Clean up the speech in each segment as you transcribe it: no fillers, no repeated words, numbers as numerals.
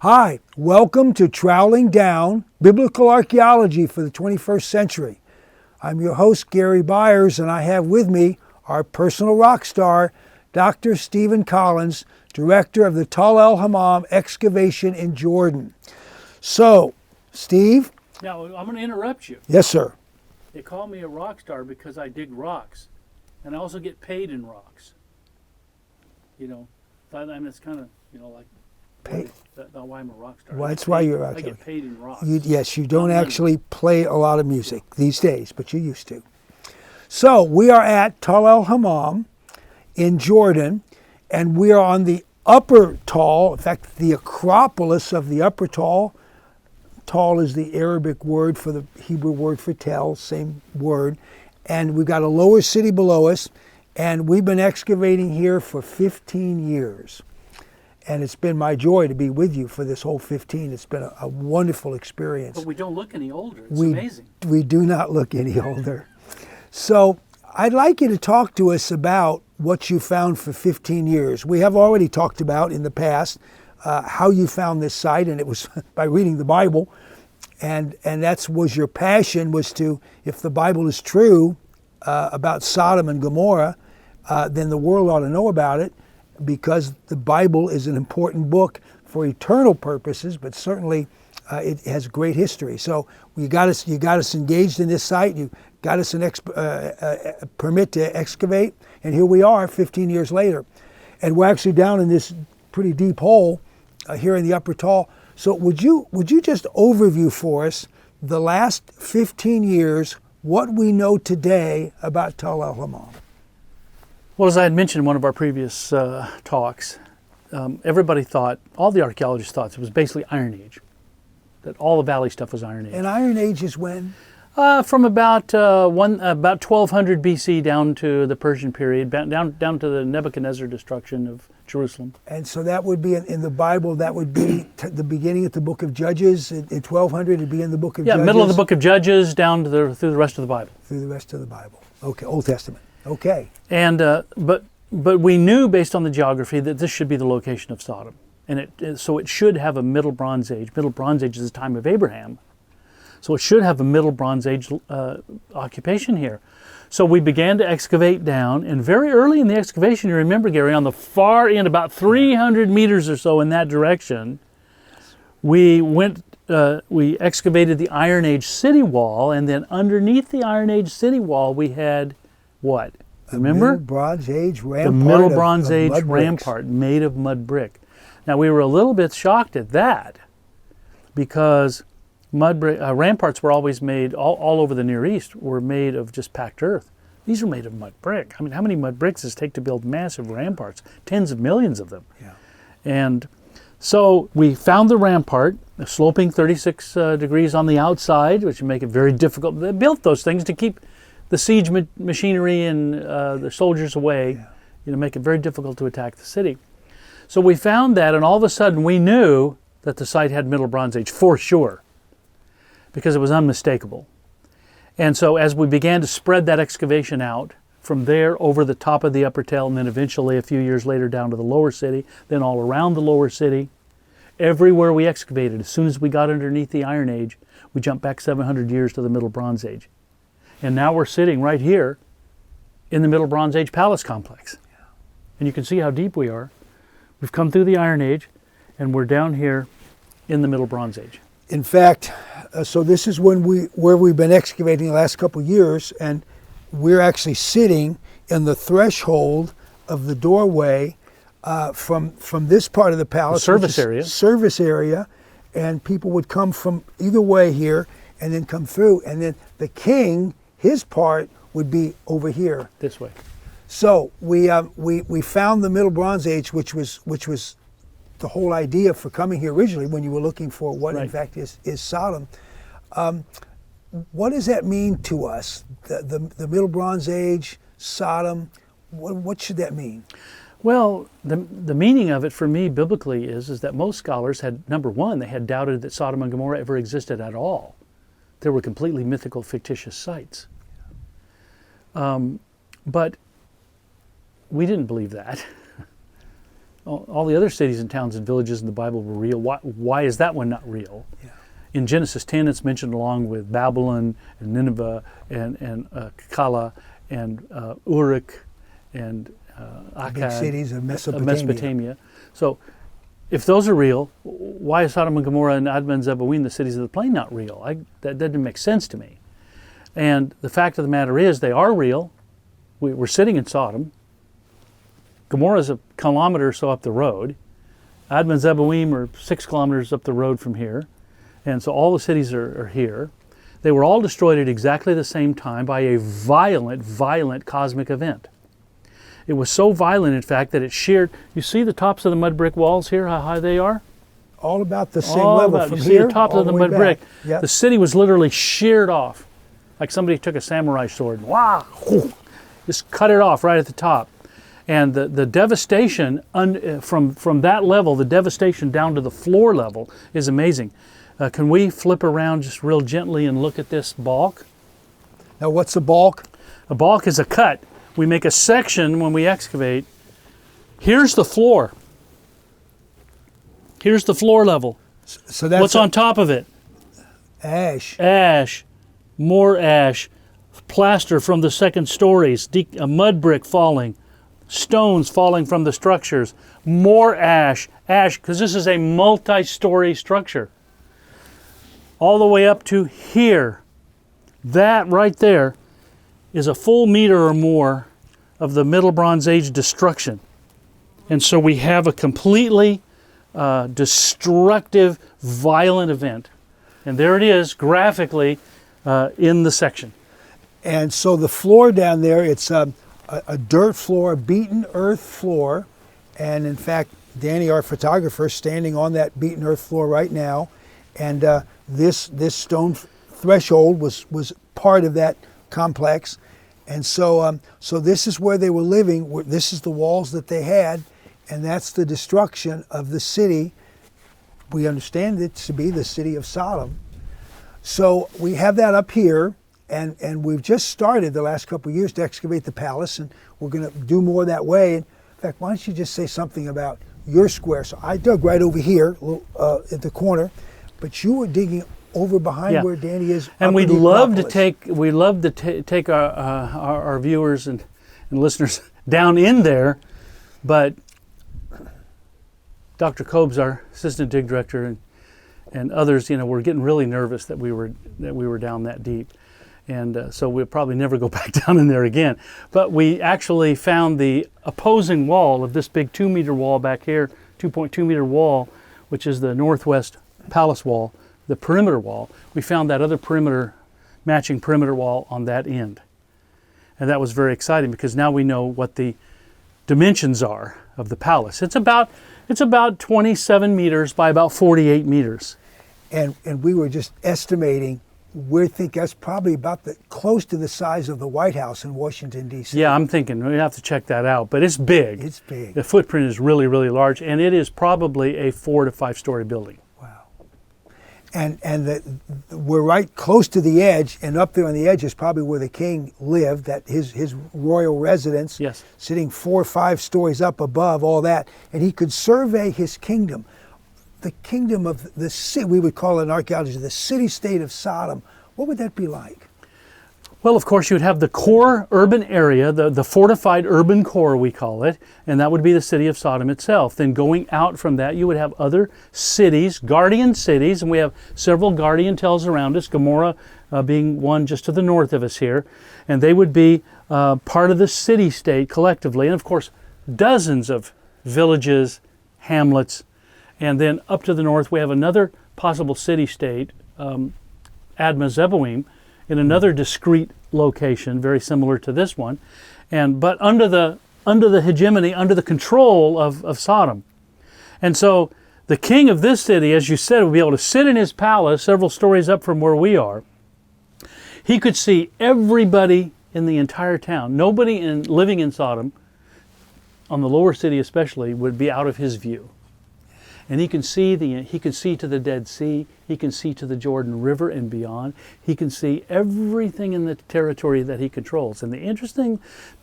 Hi, welcome to Troweling Down, Biblical Archaeology for the 21st Century. I'm your host, Gary Byers, and I have with me our personal rock star, Dr. Stephen Collins, director of the Tal El Hammam excavation in Jordan. So, Steve? Now, I'm going to interrupt you. Yes, sir. They call me a rock star because I dig rocks, and I also get paid in rocks. You know, and it's kind of, like Paid. That's why I'm a rock star. Well, that's why you're a rock I star. get paid in rocks. Yes, you don't actually play a lot of music these days, but you used to. So, we are at Tal El Hammam in Jordan, and we are on the upper Tal, in fact, the Acropolis of the upper Tal. Tal is the Arabic word for the Hebrew word for tell, same word. And we've got a lower city below us, and we've been excavating here for 15 years. And it's been my joy to be with you for this whole 15. It's been a wonderful experience. But we don't look any older. It's amazing. We do not look any older. So I'd like you to talk to us about what you found for 15 years. We have already talked about in the past how you found this site, and it was by reading the Bible. And that was your passion, was to, if the Bible is true about Sodom and Gomorrah, then the world ought to know about it, because the Bible is an important book for eternal purposes, but certainly it has great history. So you got us engaged in this site. You got us a permit to excavate, and here we are 15 years later. And we're actually down in this pretty deep hole here in the Upper Tal. So would you just overview for us the last 15 years, what we know today about Tal El Hammam? Well, as I had mentioned in one of our previous talks, everybody thought, all the archaeologists thought it was basically Iron Age, that all the valley stuff was Iron Age. And Iron Age is when? From about 1200 BC down to the Persian period, down to the Nebuchadnezzar destruction of Jerusalem. And so that would be in the Bible, that would be the beginning of the book of Judges. In 1200, it'd be in the book of Judges. Yeah, middle of the book of Judges down to through the rest of the Bible. Through the rest of the Bible. Okay, Old Testament. Okay. And but we knew based on the geography that this should be the location of Sodom, and so it should have a Middle Bronze Age. Middle Bronze Age is the time of Abraham, so it should have a Middle Bronze Age occupation here. So we began to excavate down, and very early in the excavation, you remember, Gary, on the far end, about 300 meters or so in that direction, we excavated the Iron Age city wall, and then underneath the Iron Age city wall, we had what? Remember? Middle Bronze Age rampart. The Middle Bronze Age rampart made of mud brick. Now, we were a little bit shocked at that because ramparts were always made, all over the Near East, were made of just packed earth. These were made of mud brick. I mean, how many mud bricks does it take to build massive ramparts? Tens of millions of them. Yeah. And so we found the rampart, sloping 36 degrees on the outside, which would make it very difficult. They built those things to keep the siege machinery and the soldiers away, make it very difficult to attack the city. So we found that, and all of a sudden we knew that the site had Middle Bronze Age for sure, because it was unmistakable. And so as we began to spread that excavation out, from there over the top of the Upper Tal, and then eventually a few years later down to the lower city, then all around the lower city, everywhere we excavated, as soon as we got underneath the Iron Age, we jumped back 700 years to the Middle Bronze Age. And now we're sitting right here in the Middle Bronze Age palace complex. Yeah. And you can see how deep we are. We've come through the Iron Age, and we're down here in the Middle Bronze Age. In fact, so this is where we've been excavating the last couple of years, and we're actually sitting in the threshold of the doorway from this part of the palace. The service area, and people would come from either way here and then come through, and then the king, his part would be over here. This way. So we found the Middle Bronze Age, which was the whole idea for coming here originally, when you were looking for what in fact is Sodom. What does that mean to us? The Middle Bronze Age, Sodom. What should that mean? Well, the meaning of it for me biblically is that most scholars had, number one, they had doubted that Sodom and Gomorrah ever existed at all. They were completely mythical, fictitious sites. But we didn't believe that. all the other cities and towns and villages in the Bible were real. Why is that one not real? Yeah. In Genesis 10, it's mentioned along with Babylon and Nineveh and Kala and Uruk and Akkad, big cities of Mesopotamia. So if those are real, why is Sodom and Gomorrah and Admah and Zeboim, the cities of the plain, not real? That doesn't make sense to me. And the fact of the matter is, they are real. We're sitting in Sodom. Gomorrah is a kilometer or so up the road. Admah and Zeboim are 6 kilometers up the road from here. And so all the cities are here. They were all destroyed at exactly the same time by a violent, violent cosmic event. It was so violent, in fact, that it sheared. You see the tops of the mud brick walls here, how high they are? All about the same level from you here. See the tops of the mud brick. Yep. The city was literally sheared off, like somebody took a samurai sword. Wow! Just cut it off right at the top. And the devastation from that level, the devastation down to the floor level is amazing. Can we flip around just real gently and look at this balk? Now, what's a balk? A balk is a cut. We make a section when we excavate. Here's the floor. Here's the floor level. So that's what's on top of it? Ash. Ash. More ash. Plaster from the second stories. A mud brick falling. Stones falling from the structures. More ash. Ash, because this is a multi-story structure. All the way up to here. That right there is a full meter or more of the Middle Bronze Age destruction. And so we have a completely destructive, violent event. And there it is, graphically, in the section. And so the floor down there, it's a dirt floor, beaten earth floor. And in fact, Danny, our photographer, is standing on that beaten earth floor right now. And this stone threshold was part of that complex. And so this is where they were living. This is the walls that they had, and that's the destruction of the city. We understand it to be the city of Sodom. So we have that up here, and we've just started the last couple of years to excavate the palace, and we're going to do more that way. In fact, why don't you just say something about your square? So I dug right over here at the corner, but you were digging over behind where Danny is. And we'd love to take our viewers and listeners down in there, but Dr. Kobes, our assistant dig director, and others, were getting really nervous that we were down that deep, and so we'll probably never go back down in there again. But we actually found the opposing wall of this big 2-meter wall back here, 2.2 meter wall, which is the northwest palace wall. The perimeter wall, we found that other matching perimeter wall on that end. And that was very exciting because now we know what the dimensions are of the palace. It's about 27 meters by about 48 meters. And we were just estimating, we think that's probably about close to the size of the White House in Washington, D.C. Yeah, I'm thinking we have to check that out, but it's big. It's big. The footprint is really, really large, and it is probably a 4 to 5 story building. And we're right close to the edge, and up there on the edge is probably where the king lived, that his royal residence, yes, sitting 4 or 5 stories up above all that. And he could survey his kingdom, the kingdom of the city, we would call it in archaeology, the city-state of Sodom. What would that be like? Well, of course, you would have the core urban area, the fortified urban core, we call it, and that would be the city of Sodom itself. Then going out from that, you would have other cities, guardian cities, and we have several guardian tells around us, Gomorrah being one just to the north of us here, and they would be part of the city-state collectively, and of course, dozens of villages, hamlets, and then up to the north, we have another possible city-state, Admah Zeboim, in another discrete location, very similar to this one, but under the hegemony, under the control of Sodom. And so the king of this city, as you said, would be able to sit in his palace several stories up from where we are. He could see everybody in the entire town. Nobody living in Sodom, on the lower city especially, would be out of his view. And he can see to the Dead Sea. He can see to the Jordan River and beyond. He can see everything in the territory that he controls. And the interesting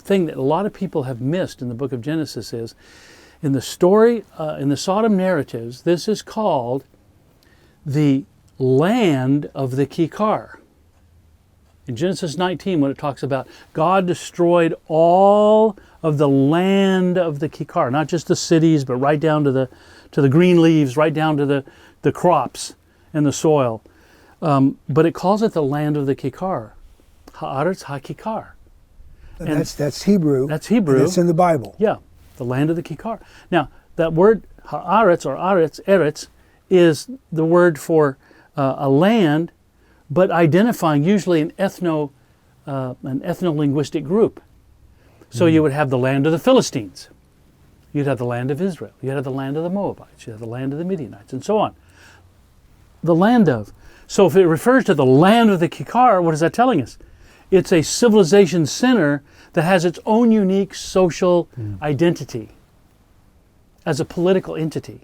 thing that a lot of people have missed in the book of Genesis is In the story, in the Sodom narratives, this is called the land of the Kikar. In Genesis 19, when it talks about God destroyed all of the land of the Kikar, not just the cities, but right down to the green leaves, right down to the crops and the soil. But it calls it the land of the Kikar. Haaretz HaKikar. And that's Hebrew. That's Hebrew. And it's in the Bible. Yeah, the land of the Kikar. Now, that word Haaretz or Eretz is the word for a land, but identifying usually an ethno-linguistic group. So you would have the land of the Philistines. You'd have the land of Israel. You'd have the land of the Moabites. You'd have the land of the Midianites, and so on. The land of. So if it refers to the land of the Kikar, what is that telling us? It's a civilization center that has its own unique social identity as a political entity.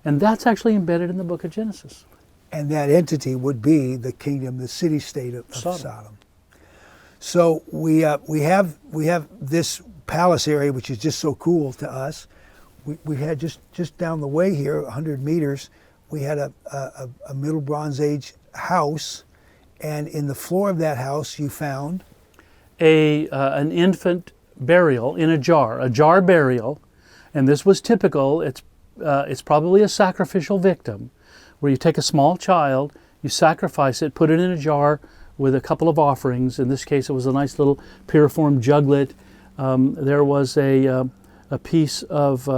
And that's actually embedded in the book of Genesis. And that entity would be the kingdom, the city-state of Sodom. So we have this palace area, which is just so cool to us. We had just down the way here, 100 meters, we had a Middle Bronze Age house, and in the floor of that house you found an infant burial in a jar burial, and this was typical. It's probably a sacrificial victim, where you take a small child, you sacrifice it, put it in a jar with a couple of offerings. In this case, it was a nice little piriform juglet. There was a piece of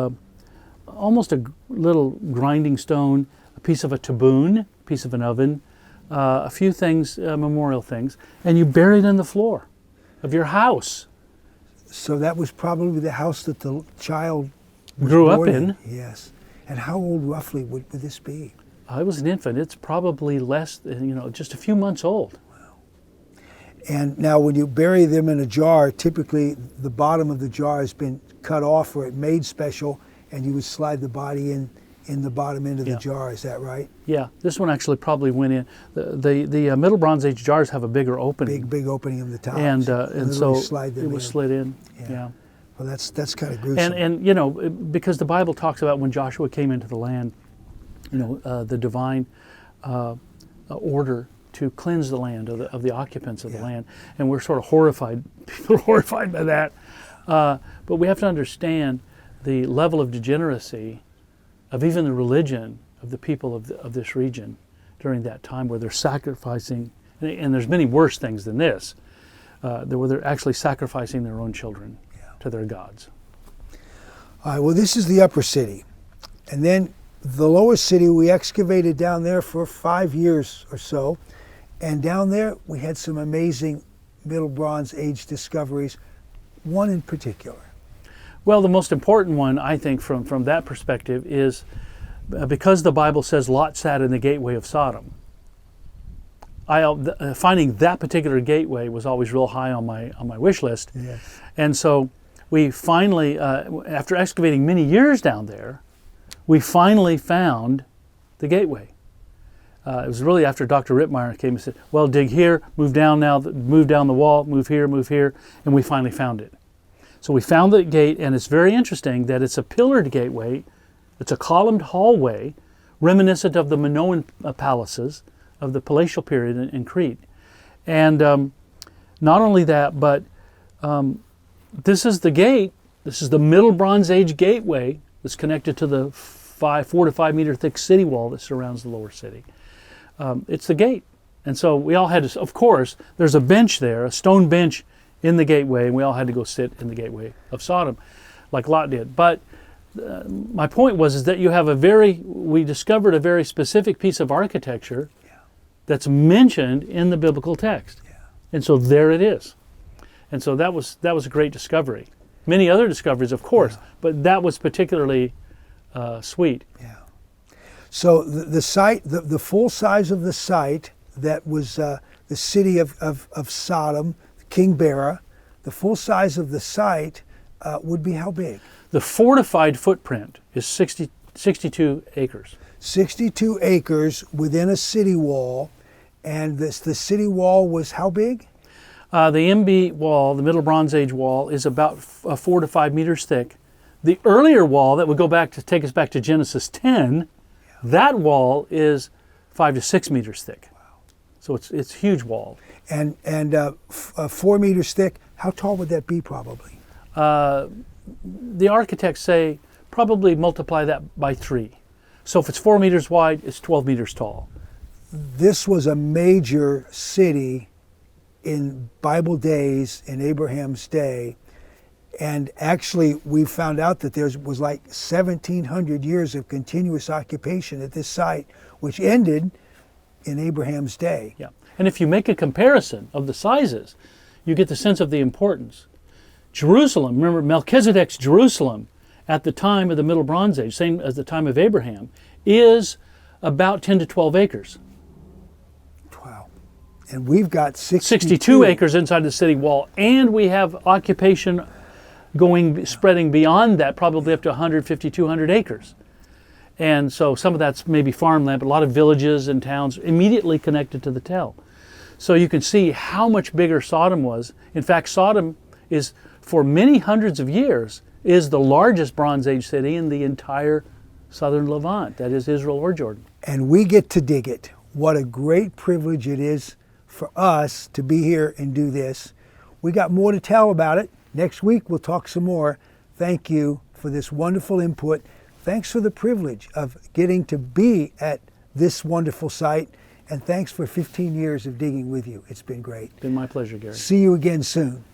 almost a little grinding stone, a piece of a taboon, a piece of an oven, a few things, memorial things, and you bury it in the floor of your house. So that was probably the house that the child grew up in. Yes. And how old roughly would this be? I was an infant. It's probably less than, just a few months old. Wow. And now when you bury them in a jar, typically the bottom of the jar has been cut off or it made special, and you would slide the body in the bottom end of the jar. Is that right? Yeah. This one actually probably went in. The Middle Bronze Age jars have a bigger opening. Big opening in the top. And so it was slid in. Yeah. Well, that's kind of gruesome. And because the Bible talks about when Joshua came into the land, the divine order to cleanse the land of the occupants of the land, and we're sort of horrified. People are horrified by that, but we have to understand the level of degeneracy of even the religion of the people of this region during that time, where they're sacrificing, and there's many worse things than this, where they're actually sacrificing their own children to their gods. All right, well, this is the upper city. And then the lower city, we excavated down there for 5 years or so. And down there, we had some amazing Middle Bronze Age discoveries, one in particular. Well, the most important one, I think, from that perspective is because the Bible says Lot sat in the gateway of Sodom. Finding that particular gateway was always real high on my wish list. Yes. And so we finally, after excavating many years down there, we finally found the gateway. It was really after Dr. Rittmeyer came and said, well, dig here, move down the wall, move here, and we finally found it. So we found the gate, and it's very interesting that it's a pillared gateway. It's a columned hallway, reminiscent of the Minoan palaces of the palatial period in Crete. And not only that, but this is the gate. This is the Middle Bronze Age gateway that's connected to the 4 to 5 meter thick city wall that surrounds the lower city. It's the gate. And so we all had to, of course, there's a bench there, a stone bench in the gateway, and we all had to go sit in the gateway of Sodom, like Lot did. But my point is that we discovered a very specific piece of architecture that's mentioned in the biblical text. Yeah. And so there it is. And so that was a great discovery. Many other discoveries, of course, but that was particularly sweet. Yeah. So the site, the full size of the site that was the city of Sodom, King Bera, the full size of the site would be how big? The fortified footprint is 62 acres. 62 acres within a city wall, and the city wall was how big? The MB wall, the Middle Bronze Age wall, is about 4 to 5 meters thick. The earlier wall that would go back to take us back to Genesis 10, that wall is 5 to 6 meters thick. Wow. So it's a huge wall. And 4 meters thick, how tall would that be probably? The architects say probably multiply that by 3. So if it's 4 meters wide, it's 12 meters tall. This was a major city in Bible days, in Abraham's day. And actually, we found out that there was like 1,700 years of continuous occupation at this site, which ended in Abraham's day. Yeah. And if you make a comparison of the sizes, you get the sense of the importance. Jerusalem, remember Melchizedek's Jerusalem at the time of the Middle Bronze Age, same as the time of Abraham, is about 10 to 12 acres. Wow. And we've got 62 acres inside the city wall, and we have occupation spreading beyond that, probably up to 150, 200 acres. And so some of that's maybe farmland, but a lot of villages and towns immediately connected to the tell. So you can see how much bigger Sodom was. In fact, Sodom is, for many hundreds of years, is the largest Bronze Age city in the entire southern Levant, that is Israel or Jordan. And we get to dig it. What a great privilege it is for us to be here and do this. We got more to tell about it. Next week we'll talk some more. Thank you for this wonderful input. Thanks for the privilege of getting to be at this wonderful site. And thanks for 15 years of digging with you. It's been great. Been my pleasure, Gary. See you again soon.